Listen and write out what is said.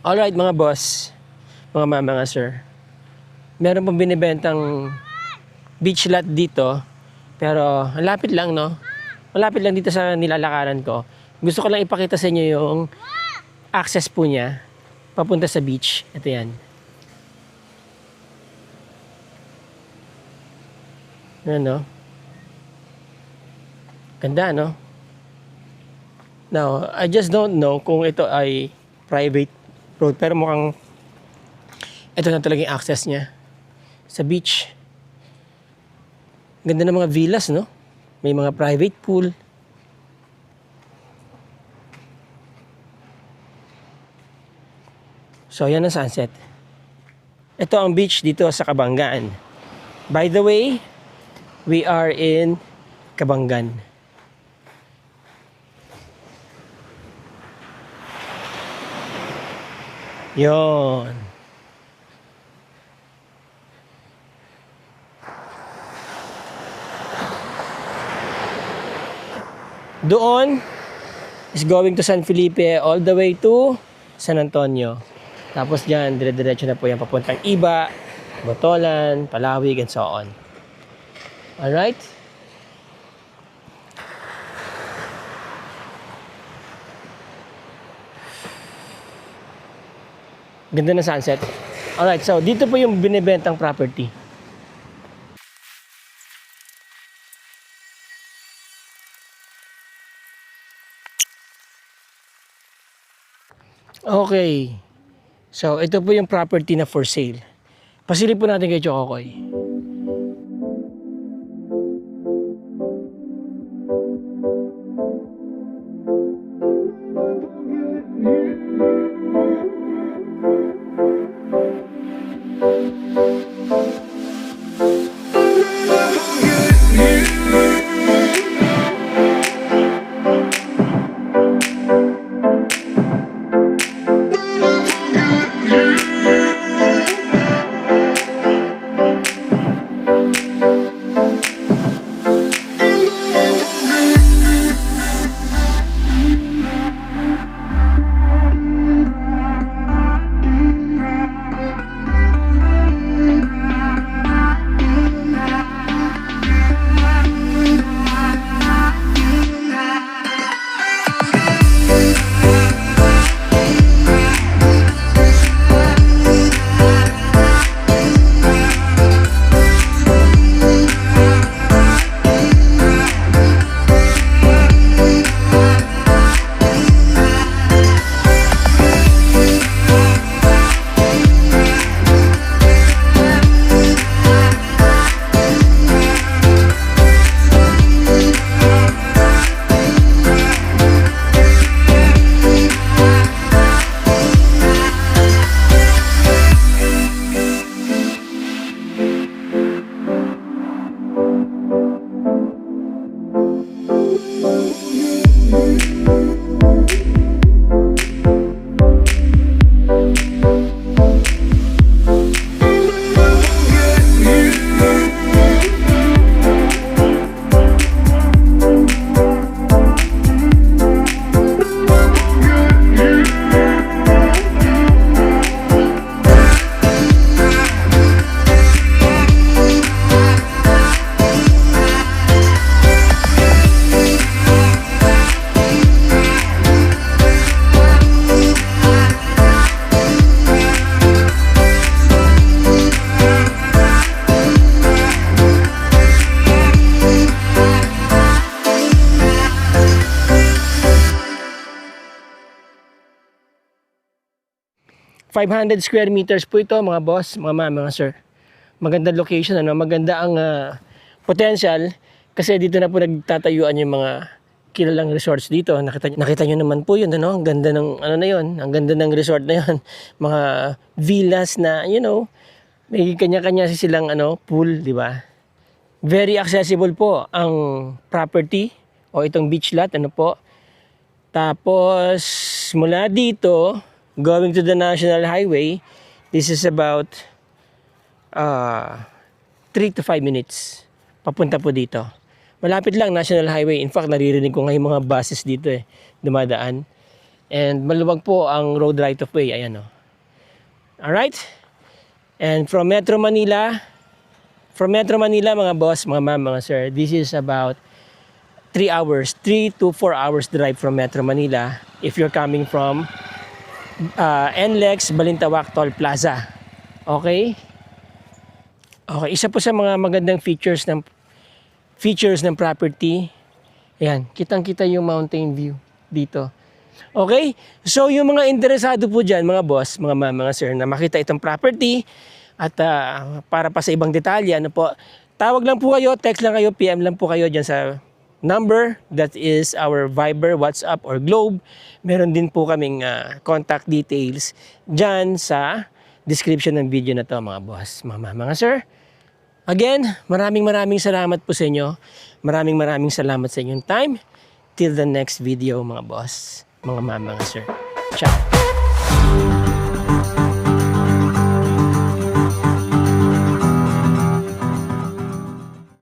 Alright mga boss, mga mama, mga sir. Meron pong binibentang beach lot dito. Pero malapit lang, no? Malapit lang dito sa nilalakaran ko. Gusto ko lang ipakita sa inyo yung access po niya papunta sa beach. Ito yan. Ano? Ganda, no? Now, I just don't know kung ito ay private road, pero mukhang ito na talaga yung access niya sa beach. Ganda ng mga villas, no? May mga private pool. So, yan ang sunset. Ito ang beach dito sa Kabanggan. By the way, we are in Kabanggan. Yon. Doon is going to San Felipe all the way to San Antonio. Tapos dyan, dire-diretso na po yan papuntang Iba, Botolan, Palawig, and so on. Alright? Ganda ng sunset. Alright, so dito po yung binibentang property. Okay. So, ito po yung property na for sale. Pasilip po natin kay Chokoy. $500 square meters po ito mga boss, mga ma'am, mga sir. Maganda location, ano? Maganda ang potential kasi dito na po nagtatayuan yung mga kilalang resorts dito. Nakita nyo naman po yun, ano? Ang ganda ng ano na yun, ang ganda ng resort na yun. Mga villas na, you know, may kanya-kanya silang pool, di ba? Very accessible po ang property o itong beach lot, ano po. Tapos mula dito going to the National Highway, this is about 3 to 5 minutes papunta po dito. Malapit lang, National Highway. In fact, naririnig ko nga yung mga buses dito dumadaan. And maluwag po ang road right of way. Ayan o. Alright? And from Metro Manila, mga boss, mga ma'am, mga sir, this is about 3 to 4 hours drive from Metro Manila if you're coming from NLEX, Balintawak, Toll Plaza. Okay? Okay, isa po sa mga magandang features ng property. Ayan, kitang-kita yung mountain view dito. Okay? So yung mga interesado po dyan, mga boss, mga ma'am, mga sir, na makita itong property at para pa sa ibang detalye, ano po, tawag lang po kayo, text lang kayo, PM lang po kayo dyan sa number, that is our Viber, WhatsApp, or Globe. Meron din po kaming contact details dyan sa description ng video na to, mga boss, mga ma'am, mga sir. Again, maraming salamat po sa inyo. Maraming salamat sa inyong time. Till the next video, mga boss, mga ma'am, mga sir. Ciao.